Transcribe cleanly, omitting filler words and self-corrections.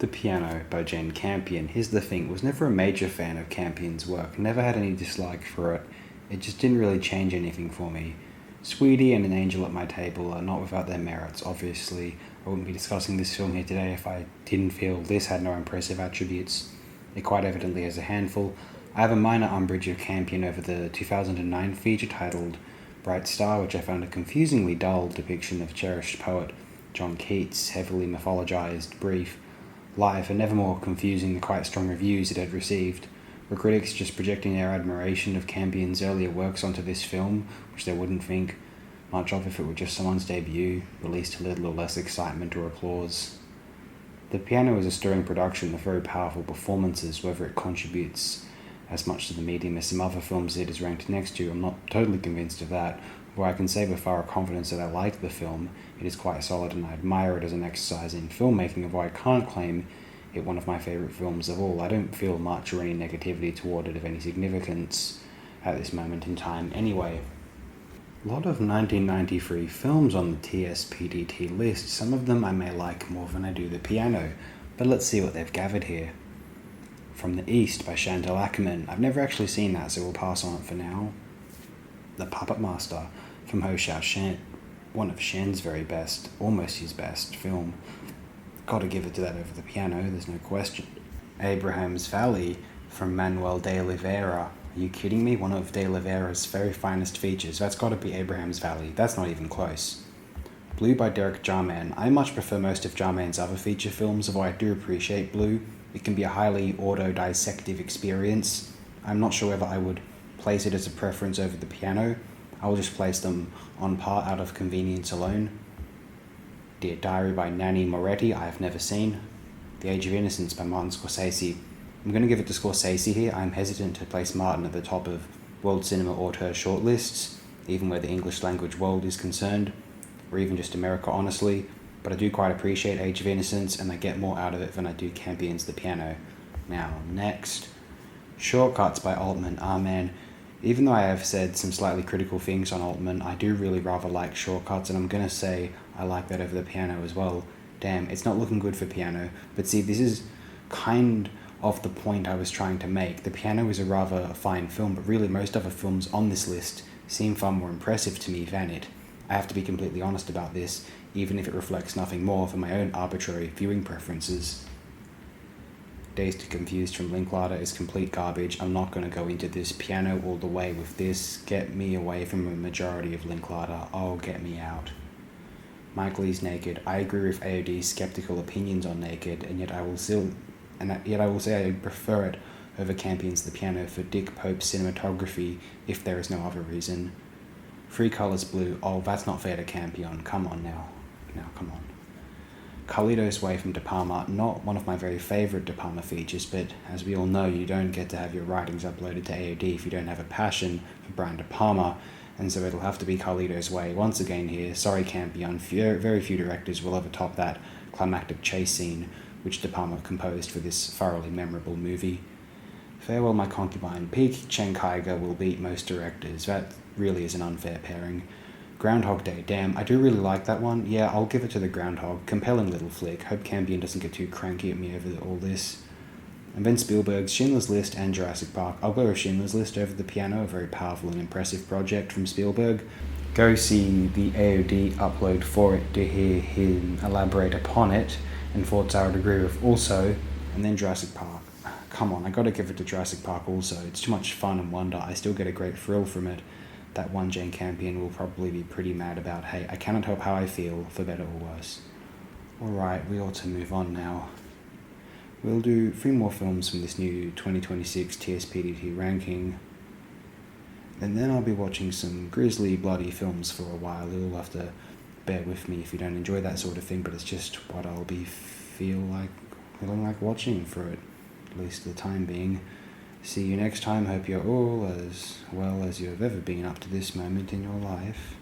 The Piano by Campion. Here's the thing, was never a major fan of Campion's work, never had any dislike for it. It just didn't really change anything for me. Sweetie and An Angel at My Table are not without their merits, obviously. I wouldn't be discussing this film here today if I didn't feel this had no impressive attributes. It quite evidently has a handful. I have a minor umbrage of Campion over the 2009 feature titled Bright Star, which I found a confusingly dull depiction of cherished poet John Keats' heavily mythologized brief life, and never more confusing the quite strong reviews it had received. Were critics just projecting their admiration of Campion's earlier works onto this film, which they wouldn't think much of if it were just someone's debut, released to little or less excitement or applause? The Piano is a stirring production with very powerful performances, whether it contributes as much to the medium as some other films it is ranked next to. I'm not totally convinced of that, where I can say with thorough confidence that I like the film. It is quite solid and I admire it as an exercise in filmmaking, although I can't claim it one of my favourite films of all. I don't feel much or any negativity toward it of any significance at this moment in time anyway. A lot of 1993 films on the TSPDT list. Some of them I may like more than I do The Piano, but let's see what they've gathered here. From the East by Chantal Akerman. I've never actually seen that, so we'll pass on it for now. The Puppet Master from Ho Xiao Shen, one of Shen's very best, almost his best film. Gotta give it to that over The Piano, there's no question. Abraham's Valley from Manuel de Oliveira. Are you kidding me? One of de Oliveira's very finest features. That's gotta be Abraham's Valley. That's not even close. Blue by Derek Jarman. I much prefer most of Jarman's other feature films, although I do appreciate Blue. It can be a highly auto-dissective experience. I'm not sure whether I would place it as a preference over The Piano. I will just place them on par out of convenience alone. Dear Diary by Nanni Moretti, I have never seen. The Age of Innocence by Martin Scorsese. I'm going to give it to Scorsese here. I'm hesitant to place Martin at the top of world cinema auteur shortlists, even where the English language world is concerned, or even just America honestly, but I do quite appreciate Age of Innocence and I get more out of it than I do Campion's The Piano. Now, next, Shortcuts by Altman. Man, even though I have said some slightly critical things on Altman, I do really rather like Shortcuts, and I'm going to say I like that over The Piano as well. Damn, it's not looking good for Piano, but see, this is kind of the point I was trying to make. The Piano is a rather fine film, but really most other films on this list seem far more impressive to me than it. I have to be completely honest about this, even if it reflects nothing more than my own arbitrary viewing preferences. Dazed and Confused from Linklater is complete garbage. I'm not going to go into this. Piano all the way with this. Get me away from a majority of Linklater. Oh, get me out. Mike Leigh's Naked. I agree with AOD's skeptical opinions on Naked, and yet I will say I prefer it over Campion's The Piano for Dick Pope's cinematography, if there is no other reason. Three Colors Blue. Oh, that's not fair to Campion. Come on now. Come on. Carlito's Way from De Palma, not one of my very favourite De Palma features, but as we all know, you don't get to have your writings uploaded to AOD if you don't have a passion for Brian De Palma, and so it'll have to be Carlito's Way once again here. Sorry Campion, very few directors will ever top that climactic chase scene which De Palma composed for this thoroughly memorable movie. Farewell My Concubine. Peak Chen Kaiga will beat most directors. That really is an unfair pairing. Groundhog Day. Damn, I do really like that one. Yeah, I'll give it to the Groundhog. Compelling little flick. Hope Campion doesn't get too cranky at me over all this. And then Spielberg's Schindler's List and Jurassic Park. I'll go with Schindler's List over The Piano, a very powerful and impressive project from Spielberg. Go see the AOD upload for it to hear him elaborate upon it, and thoughts I would agree with also. And then Jurassic Park. Come on, I gotta give it to Jurassic Park also. It's too much fun and wonder. I still get a great thrill from it. That one Jane Campion will probably be pretty mad about. Hey, I cannot help how I feel, for better or worse. Alright, we ought to move on now. We'll do 3 more films from this new 2026 TSPDT ranking, and then I'll be watching some grisly, bloody films for a while. You'll have to bear with me if you don't enjoy that sort of thing, but it's just what I'll be feeling like watching for it, at least for the time being. See you next time. Hope you're all as well as you have ever been up to this moment in your life.